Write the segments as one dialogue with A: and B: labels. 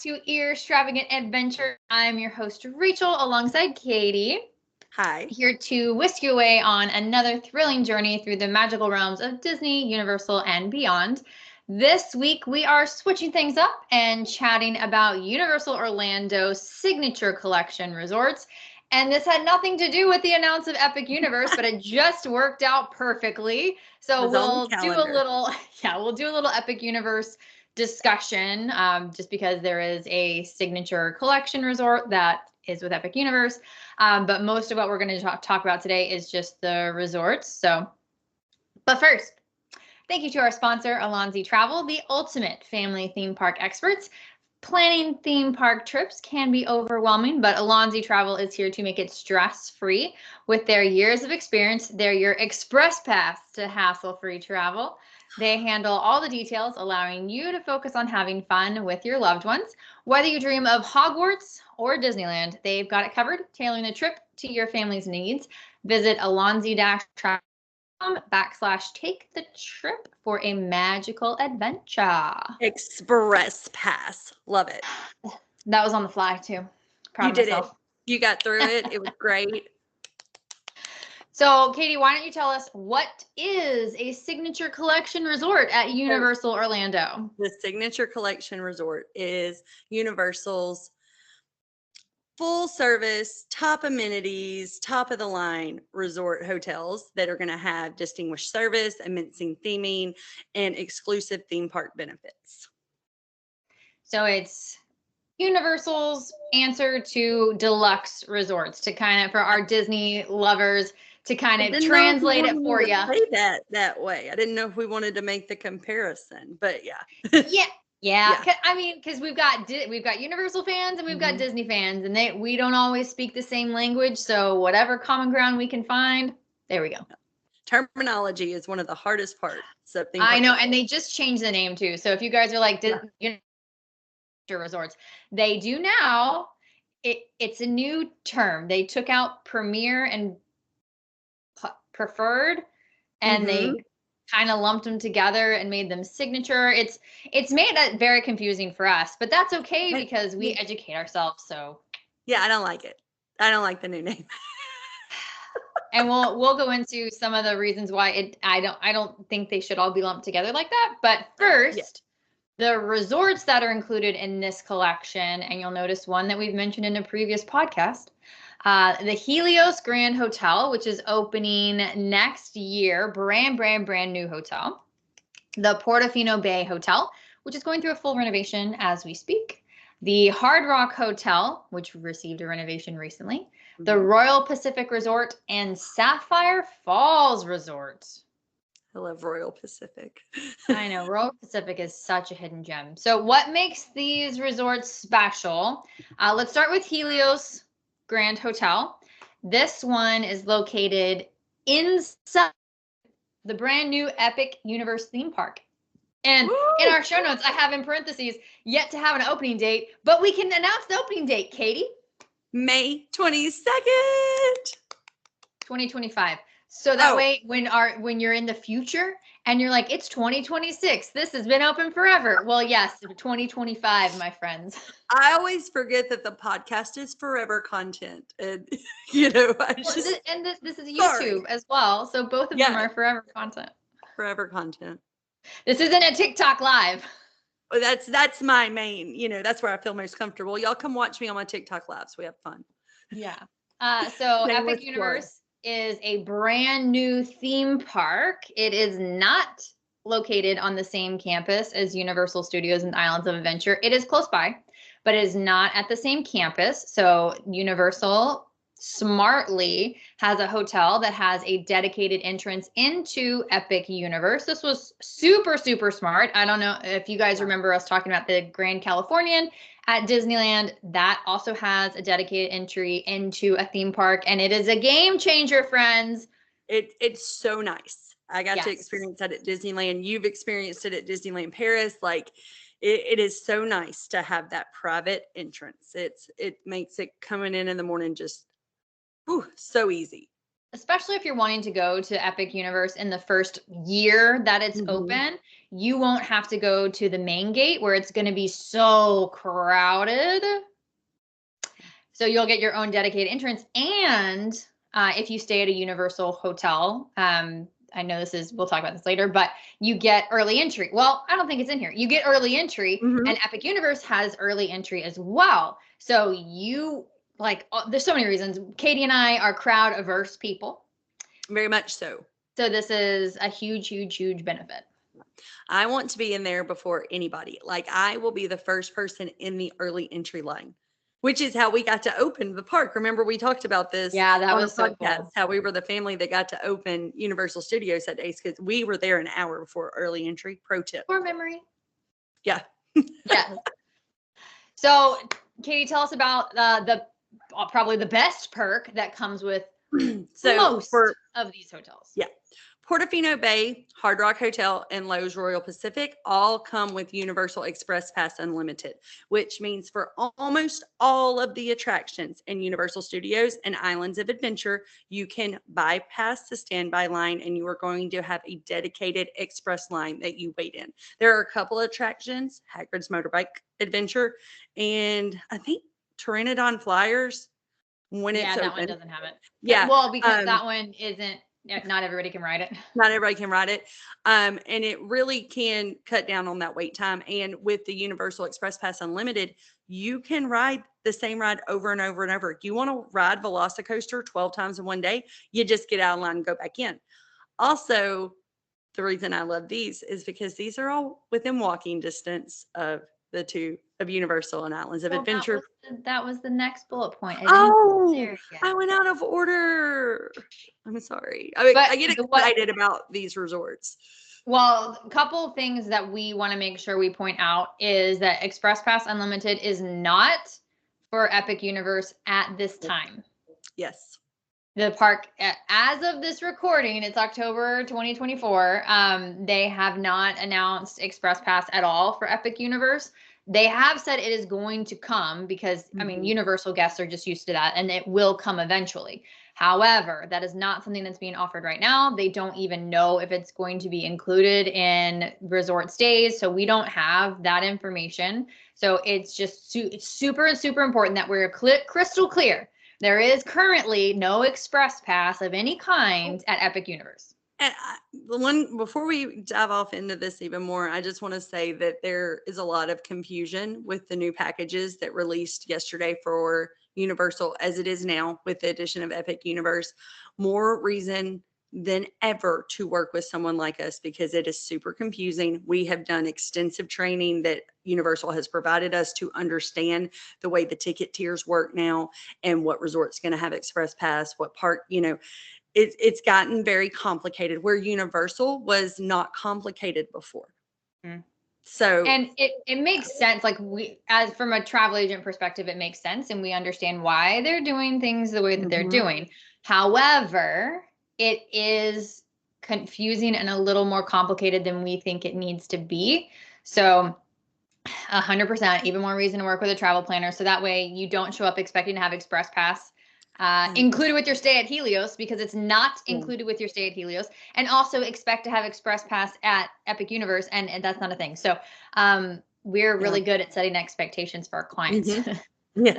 A: to Earstravagent Adventures. I'm your host, Rachel, alongside Katie.
B: Hi.
A: Here to whisk you away on another thrilling journey through the magical realms of Disney, Universal, and beyond. This week, we are switching things up and chatting about Universal Orlando's signature collection resorts. And this had nothing to do with the announce of Epic Universe, but it just worked out perfectly. So we'll do a little, we'll do a little Epic Universe discussion, just because there is a signature collection resort that is with Epic Universe. But most of what we're going to talk about today is just the resorts. But first, thank you to our sponsor, Alonzi Travel, the ultimate family theme park experts. Planning theme park trips can be overwhelming, but Alonzi Travel is here to make it stress-free. With their years of experience, they're your express pass to hassle-free travel. They handle all the details, allowing you to focus on having fun with your loved ones. Whether you dream of Hogwarts or Disneyland, they've got it covered, tailoring the trip to your family's needs. Visit alonzi-travel.com/take the trip for a magical adventure.
B: Express pass. Love it.
A: That was on the fly too.
B: Proud of myself. You got through it. It was great.
A: So, Katie, why don't you tell us what is a signature collection resort at Universal Orlando?
B: The signature collection resort is Universal's full service, top amenities, top of the line resort hotels that are going to have distinguished service, immense theming, and exclusive theme park benefits.
A: So it's Universal's answer to deluxe resorts, to kind of, for our Disney lovers, to kind of translate it for you.
B: Say that way. I didn't know if we wanted to make the comparison, but yeah.
A: Yeah. I mean, because we've got Universal fans and we've got Disney fans, and we don't always speak the same language. So whatever common ground we can find, there we go.
B: Terminology is one of the hardest parts.
A: I know, and they just changed the name too. So if you guys are like Disney resorts, they do now. It's a new term. They took out premier and preferred, and they kind of lumped them together and made them signature. It's made that very confusing for us, but that's okay because we educate ourselves. So
B: yeah, I don't like it. I don't like the new name.
A: And we'll go into some of the reasons why I don't think they should all be lumped together like that. But first, the resorts that are included in this collection, and you'll notice one that we've mentioned in a previous podcast, the Helios Grand Hotel, which is opening next year, brand new hotel. The Portofino Bay Hotel, which is going through a full renovation as we speak. The Hard Rock Hotel, which received a renovation recently. The Royal Pacific Resort and Sapphire Falls Resort.
B: I love Royal Pacific.
A: I know, Royal Pacific is such a hidden gem. So what makes these resorts special? Let's start with Helios Grand Hotel. This one is located inside the brand new Epic Universe theme park. And in our show notes, I have in parentheses, yet to have an opening date, but we can announce the opening date, Katie.
B: May 22nd.
A: 2025. So that way, when you're in the future and you're like, it's 2026, this has been open forever. Well, yes, 2025, my friends.
B: I always forget that the podcast is forever content, and this is
A: YouTube as well, so both of them are forever content.
B: Forever content.
A: This isn't a TikTok live.
B: Well, that's my main. That's where I feel most comfortable. Y'all come watch me on my TikTok lives. We have fun.
A: Yeah. So Epic Universe is a brand new theme park. It is not located on the same campus as Universal Studios and Islands of Adventure. It is close by, but it is not at the same campus. So Universal smartly has a hotel that has a dedicated entrance into Epic Universe. This was super, super smart. I don't know if you guys remember us talking about the Grand Californian at Disneyland. That also has a dedicated entry into a theme park, and it is a game changer, friends.
B: It's so nice. I got to experience that at Disneyland. You've experienced it at Disneyland Paris. Like, it is so nice to have that private entrance. It makes it coming in the morning just so easy.
A: especially if you're wanting to go to Epic Universe in the first year that it's open, you won't have to go to the main gate where it's going to be so crowded. So you'll get your own dedicated entrance. And if you stay at a Universal hotel, I know we'll talk about this later, but you get early entry. Well, I don't think it's in here. You get early entry, and Epic Universe has early entry as well. So there's so many reasons. Katie and I are crowd averse people.
B: Very much so.
A: So this is a huge, huge, huge benefit.
B: I want to be in there before anybody. Like, I will be the first person in the early entry line, which is how we got to open the park. Remember, we talked about this.
A: Yeah, that was so cool.
B: How we were the family that got to open Universal Studios that day because we were there an hour before early entry. Pro tip.
A: For memory.
B: Yeah.
A: Yeah. So, Katie, tell us about probably the best perk that comes with most of these hotels.
B: Yeah. Portofino Bay, Hard Rock Hotel, and Lowe's Royal Pacific all come with Universal Express Pass Unlimited, which means for almost all of the attractions in Universal Studios and Islands of Adventure, you can bypass the standby line and you are going to have a dedicated express line that you wait in. There are a couple of attractions, Hagrid's Motorbike Adventure, and I think Pteranodon Flyers when it's open.
A: Yeah, that one doesn't have it.
B: Yeah.
A: Well, because that one isn't. Not everybody can ride it.
B: Not everybody can ride it. And it really can cut down on that wait time. And with the Universal Express Pass Unlimited, you can ride the same ride over and over and over. If you want to ride Velocicoaster 12 times in one day, you just get out of line and go back in. Also, the reason I love these is because these are all within walking distance of the two of Universal and Islands of Adventure.
A: That was the next bullet point.
B: I went out of order. I'm sorry. I get excited about these resorts.
A: Well, a couple things that we want to make sure we point out is that Express Pass Unlimited is not for Epic Universe at this time.
B: Yes.
A: The park, as of this recording, it's October 2024. They have not announced Express Pass at all for Epic Universe. They have said it is going to come because, I mean, Universal guests are just used to that, and it will come eventually. However, that is not something that's being offered right now. They don't even know if it's going to be included in resort stays, so we don't have that information. So it's just super, super important that we're crystal clear. There is currently no Express Pass of any kind at Epic Universe.
B: And before we dive off into this even more, I just want to say that there is a lot of confusion with the new packages that released yesterday for Universal as it is now with the addition of Epic Universe. More reason than ever to work with someone like us because it is super confusing. We have done extensive training that Universal has provided us to understand the way the ticket tiers work now and what resort's going to have Express Pass, what park, it's gotten very complicated where Universal was not complicated before. So,
A: and it makes sense. Like as from a travel agent perspective, it makes sense. And we understand why they're doing things the way that they're doing. However, it is confusing and a little more complicated than we think it needs to be. So 100%, even more reason to work with a travel planner. So that way you don't show up expecting to have Express Pass included with your stay at Helios because it's not included with your stay at Helios, and also expect to have Express Pass at Epic Universe, and that's not a thing. So we're really good at setting expectations for our clients.
B: Yeah.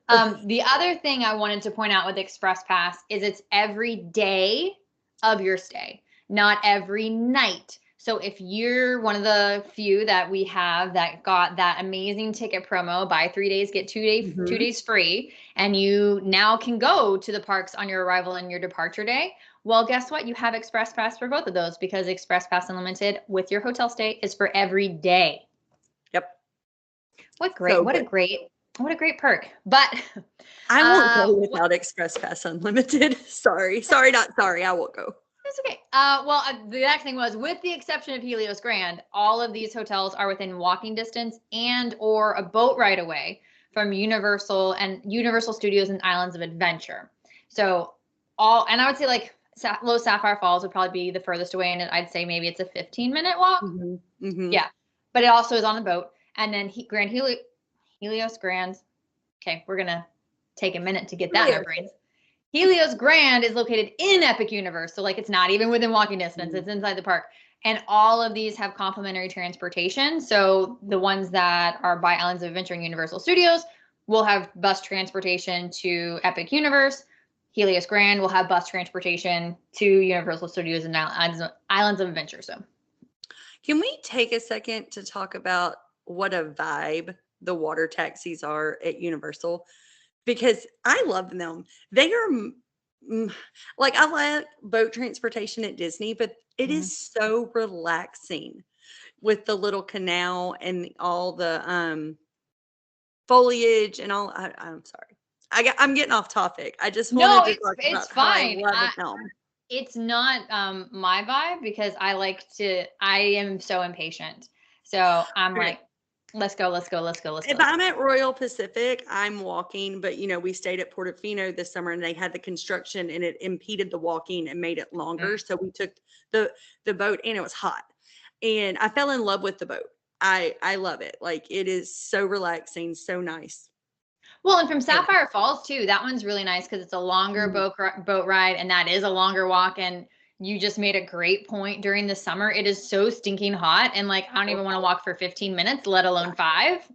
A: The other thing I wanted to point out with Express Pass is it's every day of your stay, not every night. So if you're one of the few that we have that got that amazing ticket promo, buy 3 days, get 2 days free, and you now can go to the parks on your arrival and your departure day, well, guess what? You have Express Pass for both of those because Express Pass Unlimited with your hotel stay is for every day.
B: Yep.
A: What a great perk. But
B: I won't go without Express Pass Unlimited. Sorry, I won't go.
A: That's okay. The next thing was, with the exception of Helios Grand, all of these hotels are within walking distance and or a boat ride away from Universal Studios and Islands of Adventure. So and I would say like Low Sapphire Falls would probably be the furthest away, and I'd say maybe it's a 15-minute walk. Yeah, but it also is on the boat. And then Helios Grand. Okay, we're gonna take a minute to get that in our brains. Helios Grand is located in Epic Universe. So like it's not even within walking distance. It's inside the park. And all of these have complimentary transportation. So the ones that are by Islands of Adventure and Universal Studios will have bus transportation to Epic Universe. Helios Grand will have bus transportation to Universal Studios and Islands of Adventure. So
B: Can we take a second to talk about what a vibe the water taxis are at Universal? Because I love them. They are like, I like boat transportation at Disney, but it is so relaxing with the little canal and all the foliage and all. I'm sorry. I'm getting off topic. I just
A: no,
B: wanted to talk
A: it's
B: about how I
A: fine.
B: love them.
A: It's not my vibe because I am so impatient. So I'm
B: Right.
A: like, let's go.
B: If I'm at Royal Pacific, I'm walking, but we stayed at Portofino this summer and they had the construction and it impeded the walking and made it longer. So we took the boat and it was hot. And I fell in love with the boat. I love it. Like it is so relaxing, so nice.
A: Well, and from Sapphire Falls too, that one's really nice because it's a longer
B: Mhm.
A: boat ride, and that is a longer walk. And you just made a great point during the summer. It is so stinking hot, and like I don't even want to walk for 15 minutes, let alone 5.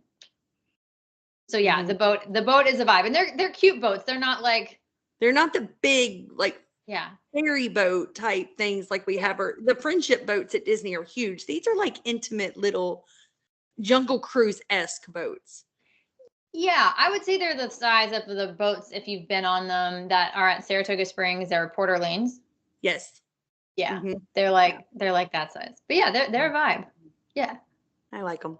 A: So yeah,
B: Mhm.
A: the boat is a vibe, and they're cute boats. They're not like
B: They're not the big, like
A: yeah.
B: ferry boat type things like we have, or the friendship boats at Disney are huge. These are like intimate little Jungle Cruise-esque boats.
A: Yeah, I would say they're the size of the boats if you've been on them that are at Saratoga Springs or Port Orleans.
B: Yes.
A: Yeah,
B: Mhm.
A: they're
B: Yeah.
A: like that size. But yeah, they're a vibe. Yeah.
B: I like them.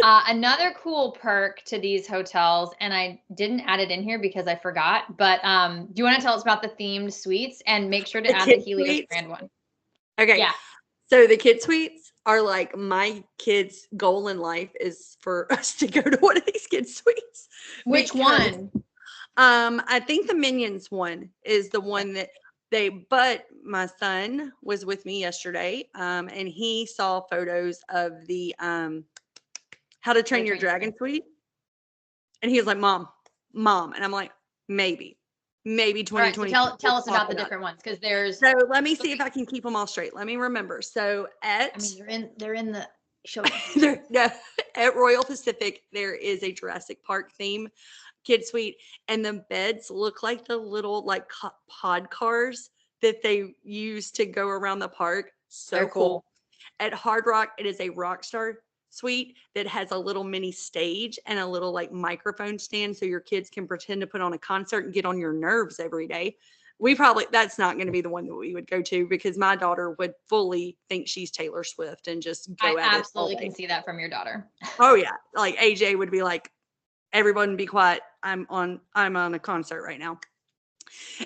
A: Another cool perk to these hotels, and I didn't add it in here because I forgot, but do you want to tell us about the themed suites and make sure to
B: The
A: add the
B: kid
A: Helios
B: suites.
A: Grand one?
B: Okay.
A: Yeah.
B: So the kid suites are like my kids' goal in life is for us to go to one of these kid suites
A: Which
B: because
A: one?
B: I think the Minions one is the one that but my son was with me yesterday, and he saw photos of the How to
A: How to
B: Train Your
A: Train Your
B: Dragon
A: Dragon.
B: suite, and he was like, Mom, and I'm like, maybe
A: All right, so
B: 2026
A: tell
B: we'll
A: us
B: talk
A: about the
B: about it.
A: different ones because there's
B: So let me see if I can keep them all straight. Let me remember. So
A: I mean they're in the show notes.
B: no, at Royal Pacific, there is a Jurassic Park theme kid suite, and the beds look like the little like pod cars that they use to go around the park.
A: So
B: So
A: cool.
B: cool. At Hard Rock, it is a Rockstar suite that has a little mini stage and a little like microphone stand so your kids can pretend to put on a concert and get on your nerves every day. That's not going to be the one that we would go to because my daughter would fully think she's Taylor Swift and just
A: I
B: go at it all
A: absolutely
B: day.
A: can see that from your daughter.
B: Oh yeah. Like AJ would be like, everyone be quiet. I'm on a concert right now.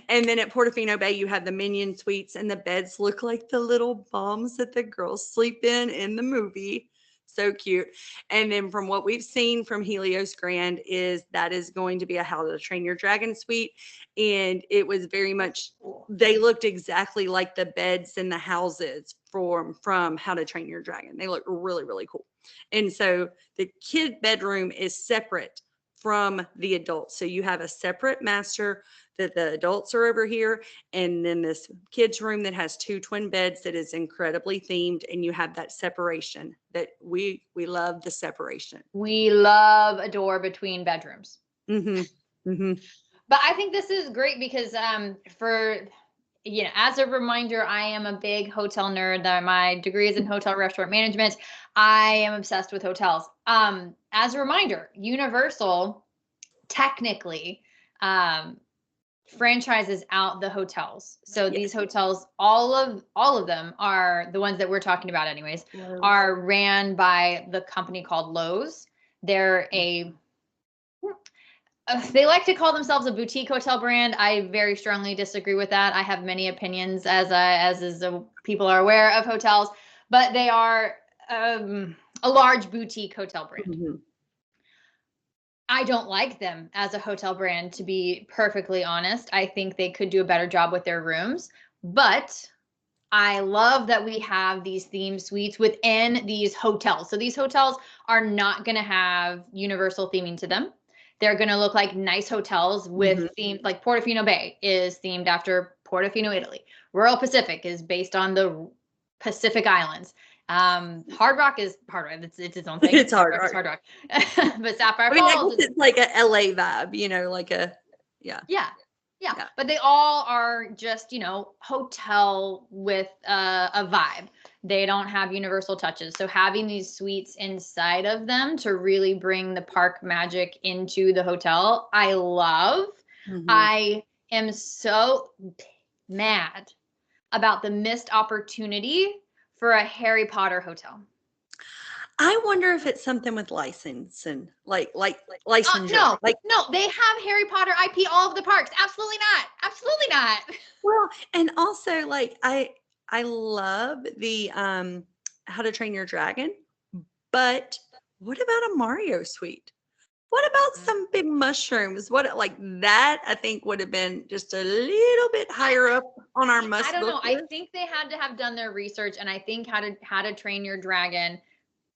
B: And then at Portofino Bay, you have the Minion suites, and the beds look like the little bombs that the girls sleep in the movie. So cute. And then from what we've seen from Helios Grand is that is going to be a How to Train Your Dragon suite. And it was very much,
A: Cool.
B: they looked exactly like the beds in the houses from How to Train Your Dragon. They look really, really cool. And so the kid bedroom is separate from the adults. So you have a separate master that the adults are over here, and then this kids room that has 2 twin beds that is incredibly themed, and you have that separation that we love the separation.
A: We love a door between bedrooms.
B: Mhm. Mhm.
A: But I think this is great because as a reminder, I am a big hotel nerd. My degree is in hotel restaurant management. I am obsessed with hotels. As a reminder, Universal technically franchises out the hotels. So these
B: Yes.
A: hotels, all of them are the ones that we're talking about anyways,
B: Lowe's.
A: are ran by the company called Lowe's. They're they like to call themselves a boutique hotel brand. I very strongly disagree with that. I have many opinions, people are aware of hotels, but they are a large boutique hotel brand.
B: Mhm.
A: I don't like them as a hotel brand, to be perfectly honest. I think they could do a better job with their rooms, but I love that we have these theme suites within these hotels. So these hotels are not going to have universal theming to them. They're going to look like nice hotels with
B: Mhm.
A: themed, like Portofino Bay is themed after Portofino, Italy. Royal Pacific is based on the Pacific Islands. Hard Rock is Hard Rock. It's its own thing.
B: It's Hard Rock.
A: Hard Rock. But Sapphire
B: I mean, I
A: Falls
B: guess
A: is,
B: it's like a LA vibe, like yeah,
A: yeah. Yeah,
B: yeah.
A: but they all are just, hotel with a vibe. They don't have universal touches. So having these suites inside of them to really bring the park magic into the hotel, I love.
B: Mhm.
A: I am so mad about the missed opportunity for a Harry Potter hotel.
B: I wonder if it's something with licensing, like licensure.
A: No, no, they have Harry Potter IP all of the parks. Absolutely not. Absolutely not.
B: Well, and also like I love the How to Train Your Dragon, but what about a Mario suite? What about some big mushrooms? What like that I think would have been just a little bit higher up on our
A: I
B: must
A: don't
B: book
A: know. I
B: list.
A: think they had to have done their research, and I think How to Train Your Dragon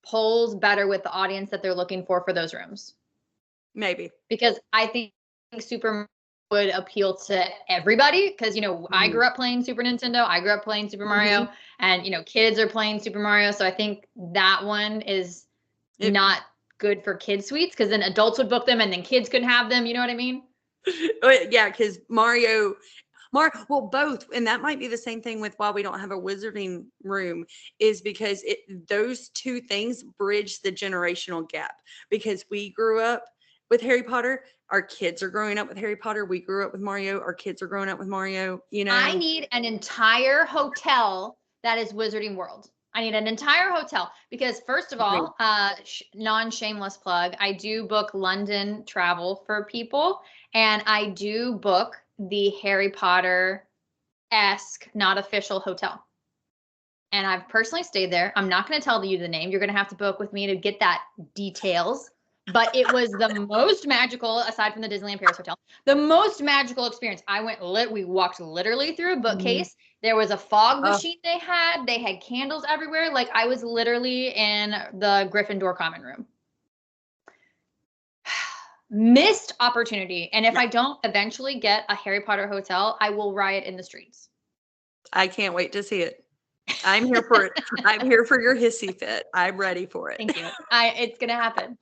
A: polls better with the audience that they're looking for those rooms,
B: Maybe.
A: because I think Super would appeal to everybody. Because I
B: Mhm.
A: grew up playing Super Nintendo, I grew up playing Super Mario,
B: Mhm.
A: and kids are playing Super Mario. So I think that one is
B: It
A: not good for kid suites, because then adults would book them and then kids couldn't have them. You know what I mean?
B: yeah, because well, both, and that might be the same thing with why we don't have a wizarding room, is because those two things bridge the generational gap. Because we grew up with Harry Potter, our kids are growing up with Harry Potter. We grew up with Mario, our kids are growing up with Mario.
A: I need an entire hotel that is Wizarding World. I need an entire hotel because, first of
B: Agreed.
A: all, non-shameless plug, I do book London travel for people, and I do book the Harry Potter-esque, not official hotel. And I've personally stayed there. I'm not going to tell you the name. You're going to have to book with me to get that details. But it was the most magical, aside from the Disneyland Paris Hotel, the most magical experience. We walked literally through a
B: Mhm.
A: bookcase. There was a fog
B: Oh,
A: machine they had. They had candles everywhere. Like, I was literally in the Gryffindor common room. Missed opportunity. And if
B: yeah.
A: I don't eventually get a Harry Potter hotel, I will riot in the streets.
B: I can't wait to see it. I'm here for it. I'm here for your hissy fit. I'm ready for it.
A: Thank you. It's gonna happen.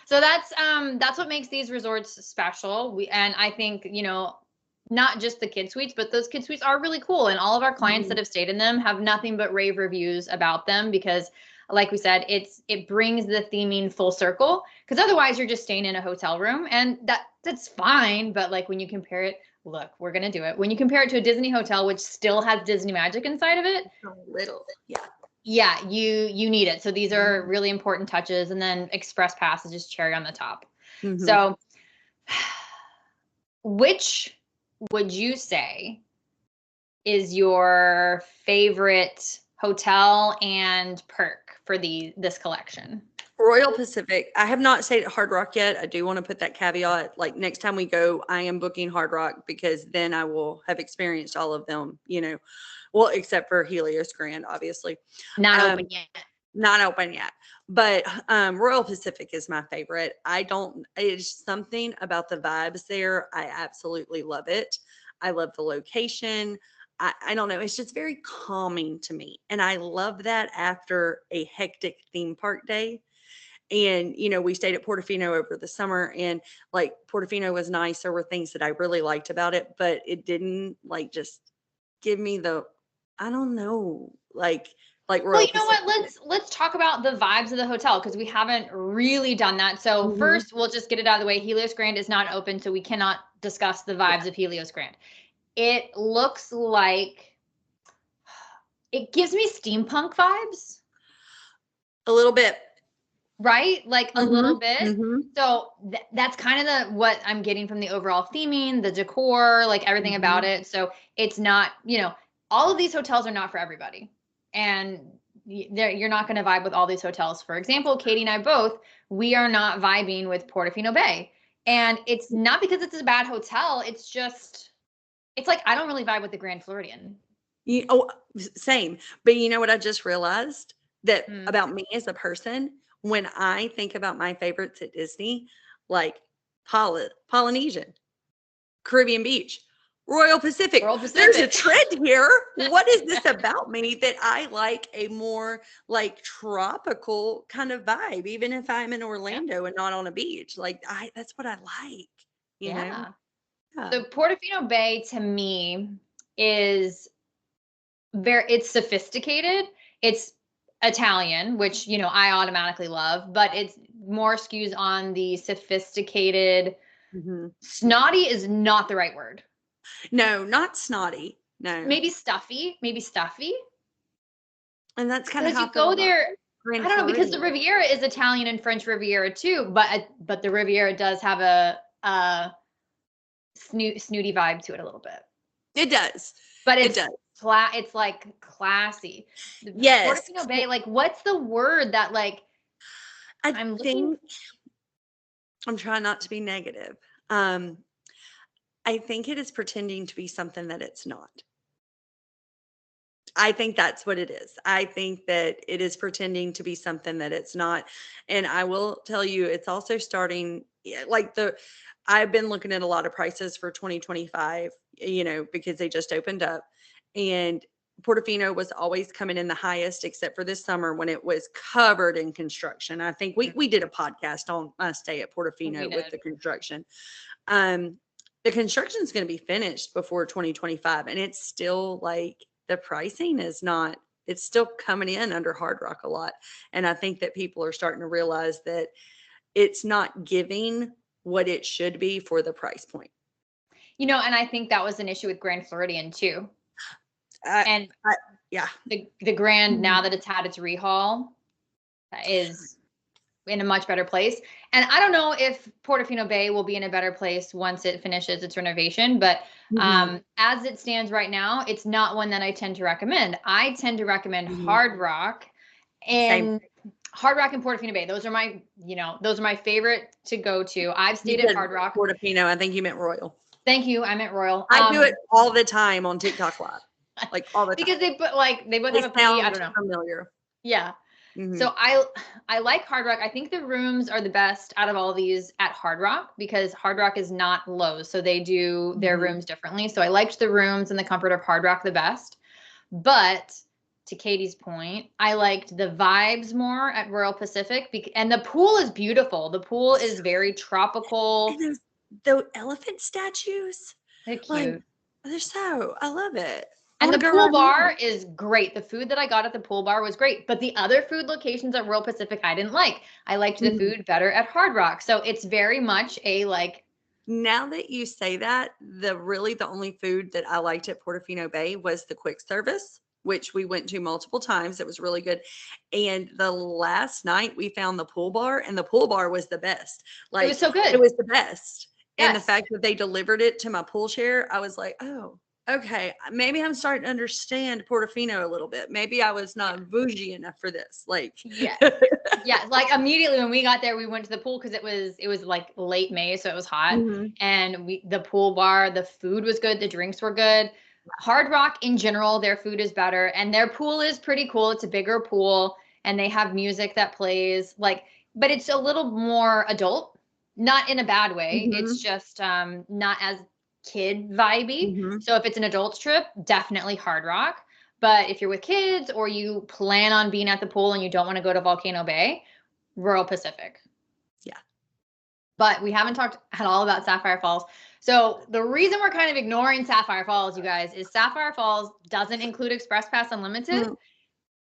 A: So that's what makes these resorts special. And I think, not just the kid suites, but those kid suites are really cool. And all of our clients that
B: Mhm.
A: have stayed in them have nothing but rave reviews about them, because, like we said, it brings the theming full circle. Because otherwise you're just staying in a hotel room, and that's fine. But like, when you compare it, look, we're gonna do it. When you compare it to a Disney hotel, which still has Disney magic inside of it,
B: A little, yeah.
A: yeah, you need it. So these are
B: Mhm.
A: really important touches, and then Express Pass is just cherry on the top.
B: Mhm.
A: So, which would you say is your favorite hotel and perk for this collection?
B: Royal Pacific. I have not stayed at Hard Rock yet. I do want to put that caveat. Like next time we go, I am booking Hard Rock because then I will have experienced all of them. Well, except for Helios Grand, obviously.
A: Not
B: Um,
A: open yet.
B: not open yet. But Royal Pacific is my favorite. It's something about the vibes there. I absolutely love it. I love the location. I don't know. It's just very calming to me. And I love that after a hectic theme park day. And, we stayed at Portofino over the summer, and like Portofino was nice. There were things that I really liked about it, but it didn't like just give me I don't know, like
A: Well,
B: Royal
A: you know
B: Pacific
A: what?
B: did.
A: Let's talk about the vibes of the hotel, because we haven't really done that. So
B: Mhm.
A: first, we'll just get it out of the way. Helios Grand is not open, so we cannot discuss the
B: Yeah,
A: vibes of Helios Grand. It looks like, it gives me steampunk vibes,
B: a little bit.
A: right? Like a
B: Mhm,
A: little bit.
B: mhm,
A: So that's kind of what I'm getting from the overall theming, the decor, like everything about
B: mhm.
A: it. So it's not, all of these hotels are not for everybody. And you're not going to vibe with all these hotels. For example, Katie and I both, we are not vibing with Portofino Bay. And it's not because it's a bad hotel. It's like, I don't really vibe with the Grand Floridian.
B: Same. But you know what I just realized that
A: Mm.
B: about me as a person? when I think about my favorites at Disney, like Polynesian, Caribbean Beach, Royal Pacific.
A: Royal
B: There's a
A: Pacific.
B: trend here. What is this about me that I like a more like tropical kind of vibe, even if I'm in
A: Yeah.
B: Orlando and not on a beach? Like that's what I like, you know?
A: Yeah.
B: Yeah.
A: So Portofino Bay to me is it's sophisticated. It's Italian, which, I automatically love, but it's more skews on the sophisticated.
B: Mhm.
A: Snotty is not the right word.
B: No, not snotty. No.
A: Maybe stuffy,
B: And that's kind of
A: because
B: how
A: you
B: I feel
A: go
B: about
A: there.
B: Grand
A: I don't know, because the
B: Floridian.
A: Riviera is Italian and French Riviera too, but the Riviera does have a snooty vibe to it a little bit.
B: It does.
A: But
B: It
A: it's
B: does.
A: it's like classy. The
B: Yes.
A: Portofino Bay, like what's the word that like
B: I
A: I'm looking.
B: think I'm trying not to be negative. Um, I think it is pretending to be something that it's not. I think that's what it is. I think that it is pretending to be something that it's not. And I will tell you, it's also starting like I've been looking at a lot of prices for 2025, because they just opened up. And Portofino was always coming in the highest, except for this summer when it was covered in construction. I think we did a podcast on my stay at
A: We
B: Portofino with
A: did.
B: the construction. Um, the construction is going to be finished before 2025, and it's still like the pricing is not. It's still coming in under Hard Rock a lot, and I think that people are starting to realize that it's not giving what it should be for the price point.
A: And I think that was an issue with Grand Floridian too.
B: I,
A: And
B: I, yeah,
A: the Grand,
B: Mhm.
A: now that it's had its rehaul, is in a much better place. And I don't know if Portofino Bay will be in a better place once it finishes its renovation, but
B: Mhm.
A: as it stands right now, it's not one that I tend to recommend. I tend to recommend
B: Mhm.
A: Hard Rock
B: Same.
A: and Portofino Bay. Those are my favorite to go to. I've
B: You
A: stayed at
B: said
A: Hard Rock.
B: Portofino. I think you meant Royal.
A: Thank you. I meant Royal.
B: I do it all the time on TikTok Live, like all the time.
A: Because they both
B: They
A: have a P. I
B: sound
A: don't know.
B: familiar.
A: Yeah.
B: Mhm.
A: So I like Hard Rock. I think the rooms are the best out of all these at Hard Rock because Hard Rock is not Lowe's, so they do their
B: Mhm.
A: rooms differently. So I liked the rooms and the comfort of Hard Rock the best. But to Katie's point, I liked the vibes more at Royal Pacific and the pool is beautiful. The pool is very tropical.
B: And those elephant statues,
A: They're
B: like,
A: cute.
B: I love it. I
A: And
B: wanna
A: the
B: go
A: pool
B: around there.
A: bar is great. The food that I got at the pool bar was great, but the other food locations at Royal Pacific I didn't like. I liked the
B: Mhm.
A: food better at Hard Rock. So it's very much a like,
B: Now that you say that, the only food that I liked at Portofino Bay was the quick service, which we went to multiple times. It was really good. And the last night we found the pool bar, and the pool bar was the best.
A: it was
B: Like,
A: so
B: it
A: good.
B: was the best. And the
A: Yes.
B: fact that they delivered it to my pool chair, I was like, "Oh, okay. Maybe I'm starting to understand Portofino a little bit. Maybe I was
A: Yeah.
B: not bougie enough for this." Like,
A: Yes. Yeah. Like immediately when we got there, we went to the pool because it was like late May, so it was hot.
B: Mhm.
A: And the pool bar, the food was good, the drinks were good. Hard Rock in general, their food is better, and their pool is pretty cool. It's a bigger pool, and they have music that plays like, but it's a little more adult, not in a bad way. It's
B: Mhm.
A: just not as kid vibey.
B: Mhm.
A: So if it's an adults trip, definitely Hard Rock. But if you're with kids or you plan on being at the pool and you don't want to go to Volcano Bay, Royal Pacific.
B: Yeah.
A: But we haven't talked at all about Sapphire Falls. So the reason we're kind of ignoring Sapphire Falls, you guys, is Sapphire Falls doesn't include Express Pass Unlimited,
B: Mm.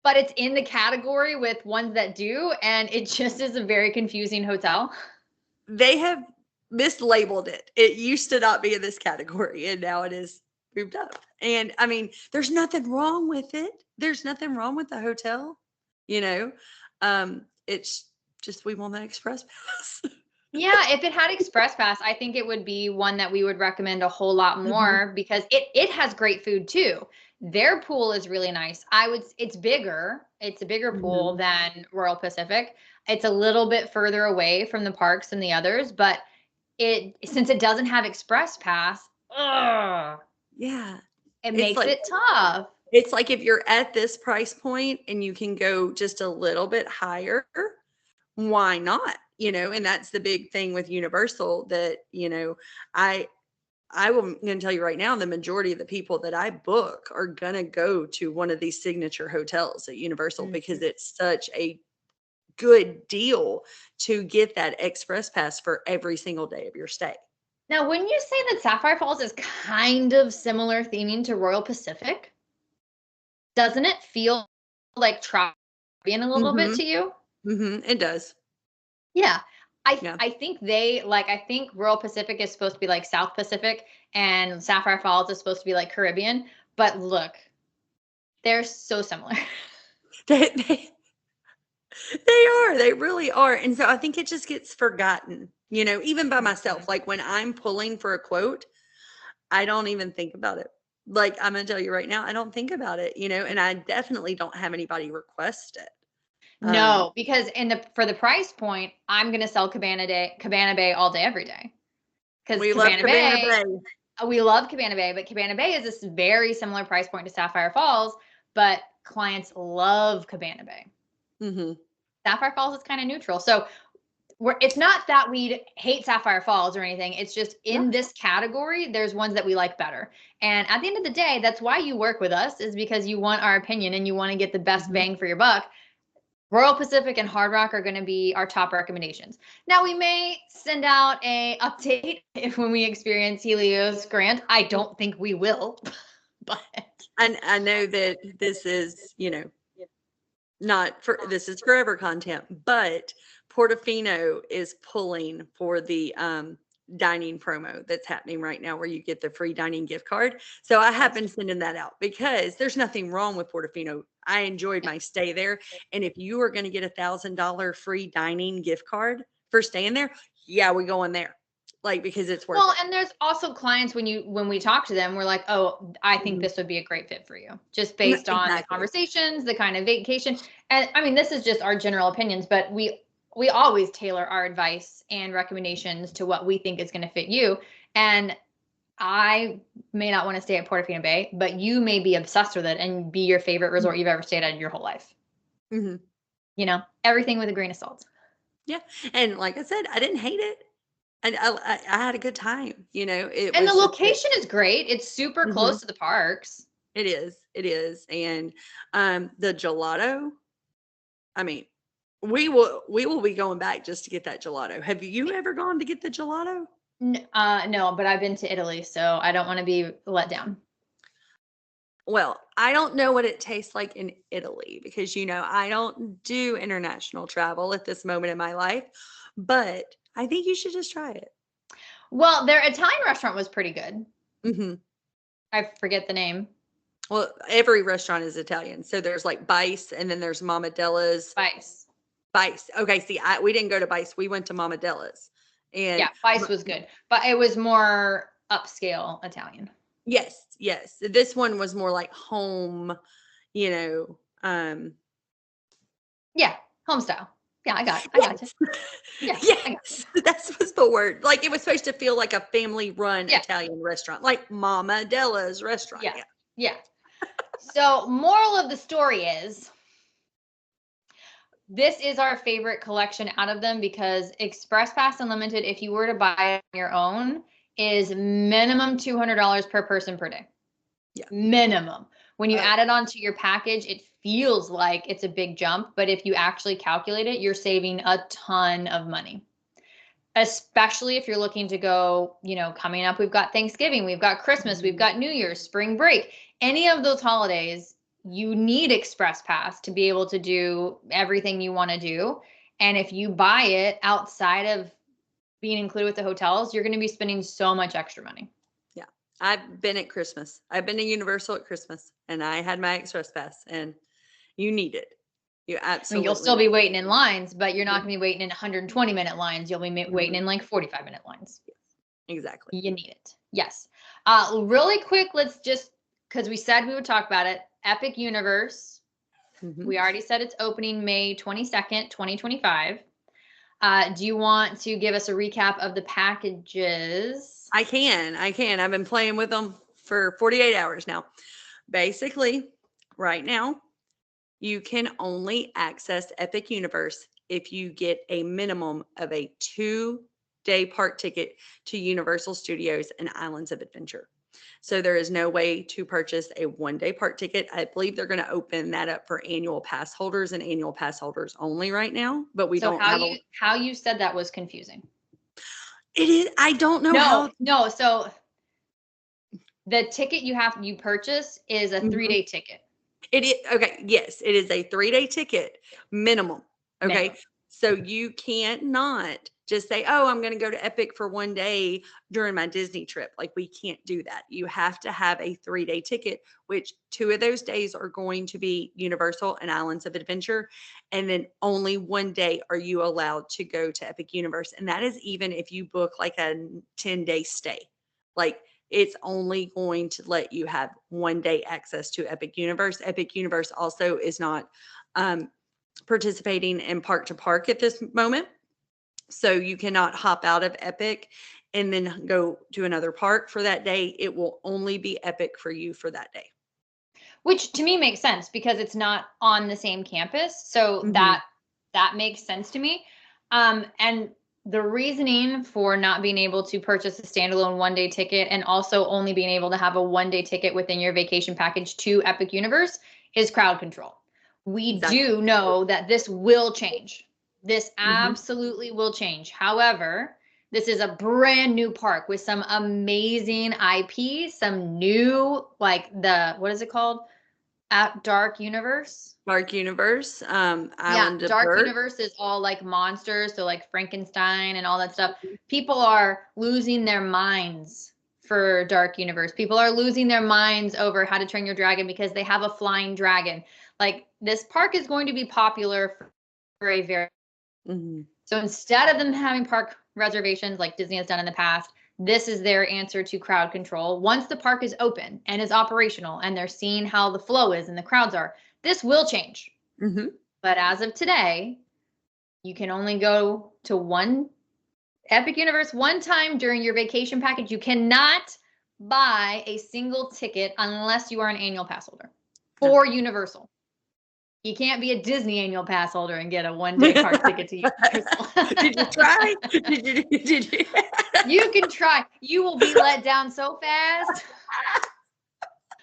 A: but it's in the category with ones that do, and it just is a very confusing hotel.
B: They have mislabeled it. It used to not be in this category, and now it is moved up. And I mean, there's nothing wrong with it. There's nothing wrong with the hotel, you know. It's just we want that express pass.
A: Yeah, if it had Express Pass, I think it would be one that we would recommend a whole lot
B: Mhm.
A: more because it has great food too. Their pool is really nice. It's bigger. It's a bigger pool
B: Mhm.
A: than Royal Pacific. It's a little bit further away from the parks than the others, but since it doesn't have Express Pass,
B: Yeah.
A: it
B: It's
A: makes
B: like
A: it tough.
B: it's like if you're at this price point and you can go just a little bit higher, why not? And that's the big thing with Universal that, I will going to tell you right now, the majority of the people that I book are going to go to one of these signature hotels at Universal because it's such a good deal to get that express pass for every single day of your stay.
A: Now, when you say that Sapphire Falls is kind of similar theming to Royal Pacific, doesn't it feel like Travian a little bit to you?
B: It does.
A: Yeah.
B: Yeah.
A: I think I think Royal Pacific is supposed to be like South Pacific and Sapphire Falls is supposed to be like Caribbean. But look, they're so similar.
B: They, they, they are. They really are. And so I think it just gets forgotten, even by myself. Like when I'm pulling for a quote, I don't even think about it. Like I'm going to tell you right now, I don't think about it, and I definitely don't have anybody request it.
A: No, because for the price point, I'm gonna sell Cabana Bay all day, every day. Because
B: We love Cabana Bay.
A: We love Cabana Bay, but Cabana Bay is this very similar price point to Sapphire Falls, but clients love Cabana Bay. Sapphire Falls is kind of neutral. So it's not that we hate Sapphire Falls or anything. It's just in this category, there's ones that we like better. And at the end of the day, that's why you work with us, is because you want our opinion and you want to get the best bang for your buck. Royal Pacific and Hard Rock are going to be our top recommendations. Now, we may send out a update when we experience Helios Grant. I don't think we will, but
B: I know that this is, this is forever content, but Portofino is pulling for the dining promo that's happening right now where you get the free dining gift card. So I have been sending that out because there's nothing wrong with Portofino. I enjoyed my stay there. And if you are going to get $1,000 free dining gift card for staying there, yeah, we go in there. Like, because it's worth it.
A: And there's also clients when we talk to them, we're like, oh, I think this would be a great fit for you, just based on the conversations, the kind of vacation. And I mean, this is just our general opinions, but we always tailor our advice and recommendations to what we think is going to fit you. And I may not want to stay at Portofino Bay, but you may be obsessed with it and be your favorite resort you've ever stayed at in your whole life. Everything with a grain of salt.
B: Yeah. And like I said, I didn't hate it. And I had a good time, And
A: the location is great. It's super close to the parks.
B: It is. And the gelato, I mean, we will be going back just to get that gelato. Have you ever gone to get the gelato?
A: No, but I've been to Italy, so I don't want to be let down.
B: Well, I don't know what it tastes like in Italy because, I don't do international travel at this moment in my life, but I think you should just try it.
A: Well, their Italian restaurant was pretty good. I forget the name.
B: Well, every restaurant is Italian. So there's like Bice, and then there's Mama Della's. Bice. Okay, see, we didn't go to Bice. We went to Mama Della's. And
A: yeah, Bice was good, but it was more upscale Italian.
B: Yes. This one was more like home,
A: Yeah, home style. Yeah, I got it.
B: Yeah, yes, that was the word. Like it was supposed to feel like a family-run Italian restaurant, like Mama Della's restaurant.
A: Yeah. So, moral of the story is, this is our favorite collection out of them because Express Pass Unlimited, if you were to buy it on your own, is minimum $200 per person per day.
B: Yeah.
A: Minimum. When you add it onto your package, it feels like it's a big jump, but if you actually calculate it, you're saving a ton of money. Especially if you're looking to go, coming up, we've got Thanksgiving, we've got Christmas, we've got New Year's, spring break. Any of those holidays, you need Express Pass to be able to do everything you want to do. And if you buy it outside of being included with the hotels, you're going to be spending so much extra money.
B: Yeah. I've been at Christmas. I've been to Universal at Christmas, and I had my Express Pass, and you need it. You absolutely.
A: You'll still be waiting in lines, but you're not going to be waiting in 120-minute lines. You'll be waiting in like 45-minute lines.
B: Exactly.
A: You need it. Yes. Really quick, let's just, because we said we would talk about it. Epic Universe. We already said it's opening May 22nd, 2025. Do you want to give us a recap of the packages?
B: I can. I've been playing with them for 48 hours now. Basically, right now, you can only access Epic Universe if you get a minimum of a 2-day park ticket to Universal Studios and Islands of Adventure. So there is no way to purchase a 1-day park ticket. I believe they're going to open that up for annual pass holders and annual pass holders only right now, but we
A: So
B: don't have a.
A: how you said that was confusing.
B: It is. I don't know how.
A: No. So the ticket you purchase is a 3-day ticket.
B: It is okay. Yes, it is a 3-day ticket minimum. Okay.
A: Minimum.
B: So you can't not just say, oh, I'm going to go to Epic for 1 day during my Disney trip. Like, we can't do that. You have to have a 3-day ticket, which 2 of those days are going to be Universal and Islands of Adventure. And then only 1 day are you allowed to go to Epic Universe. And that is even if you book like a 10-day stay. Like, it's only going to let you have 1 day access to Epic Universe. Epic Universe also is not participating in park to park at this moment. So you cannot hop out of Epic and then go to another park for that day. It will only be Epic for you for that day.
A: Which to me makes sense because it's not on the same campus. So that makes sense to me. And the reasoning for not being able to purchase a standalone 1-day ticket and also only being able to have a 1-day ticket within your vacation package to Epic Universe is crowd control. We do know that this will change. This absolutely will change. However, this is a brand new park with some amazing IP, some new, like what is it called? Dark Universe.
B: Dark Universe. Island of
A: Dark
B: Dirt.
A: Universe is all like monsters, so like Frankenstein and all that stuff. People are losing their minds for Dark Universe. People are losing their minds over How to Train Your Dragon because they have a flying dragon. Like, this park is going to be popular for a very. So instead of them having park reservations like Disney has done in the past, this is their answer to crowd control. Once the park is open and is operational and they're seeing how the flow is and the crowds are, this will change. But as of today, you can only go to one Epic Universe one time during your vacation package. You cannot buy a single ticket unless you are an annual pass holder or Universal. You can't be a Disney annual pass holder and get a 1-day park ticket to Universal.
B: Did you try? Did you?
A: You can try. You will be let down so fast.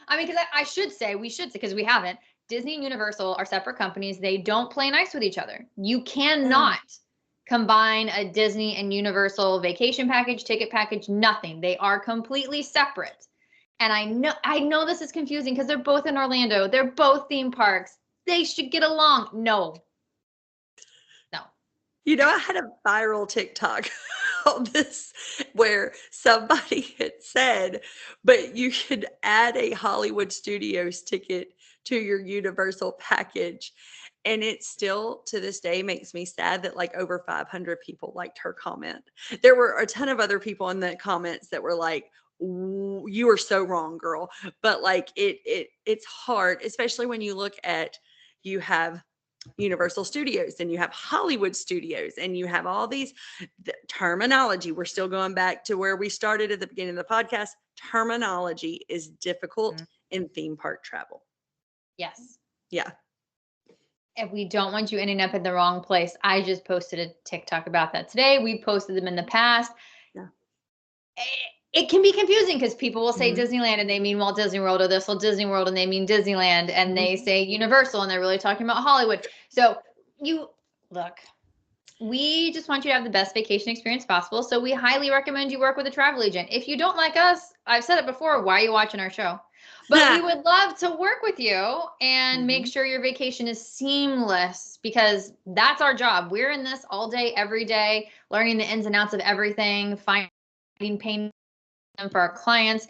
A: I mean, because we should say, because we haven't. Disney and Universal are separate companies. They don't play nice with each other. You cannot combine a Disney and Universal vacation package, ticket package, nothing. They are completely separate. And I know this is confusing because they're both in Orlando. They're both theme parks. They should get along. No.
B: You know, I had a viral TikTok on this where somebody had said, but you could add a Hollywood Studios ticket to your Universal package. And it still, to this day, makes me sad that like over 500 people liked her comment. There were a ton of other people in the comments that were like, you are so wrong, girl. But like it's hard, especially when you look at, you have Universal Studios and you have Hollywood Studios and you have all these terminology. We're still going back to where we started at the beginning of the podcast. Terminology is difficult in theme park travel.
A: Yes.
B: Yeah.
A: And we don't want you ending up in the wrong place. I just posted a TikTok about that today. We posted them in the past.
B: Yeah.
A: It can be confusing because people will say Disneyland and they mean Walt Disney World, or this Walt Disney World and they mean Disneyland, and they say Universal and they're really talking about Hollywood. So we just want you to have the best vacation experience possible. So we highly recommend you work with a travel agent. If you don't like us, I've said it before, why are you watching our show? But we would love to work with you and make sure your vacation is seamless, because that's our job. We're in this all day, every day, learning the ins and outs of everything, finding pain for our clients,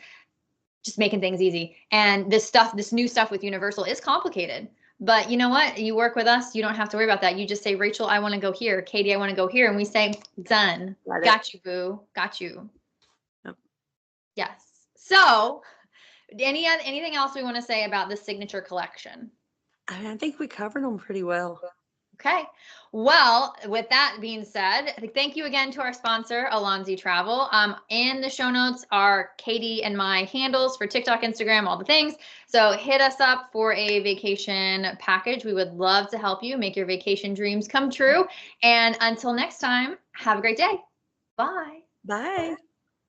A: just making things easy. And this new stuff with Universal is complicated. But you know what? You work with us, you don't have to worry about that. You just say, Rachel, I want to go here. Katie, I want to go here. And we say, done. Got you, boo. Got you.
B: Yep.
A: Yes. So anything else we want to say about the signature collection?
B: I think we covered them pretty well.
A: Okay. Well, with that being said, thank you again to our sponsor, Alonzi Travel. In the show notes are Katie and my handles for TikTok, Instagram, all the things. So hit us up for a vacation package. We would love to help you make your vacation dreams come true. And until next time, have a great day. Bye.
B: Bye.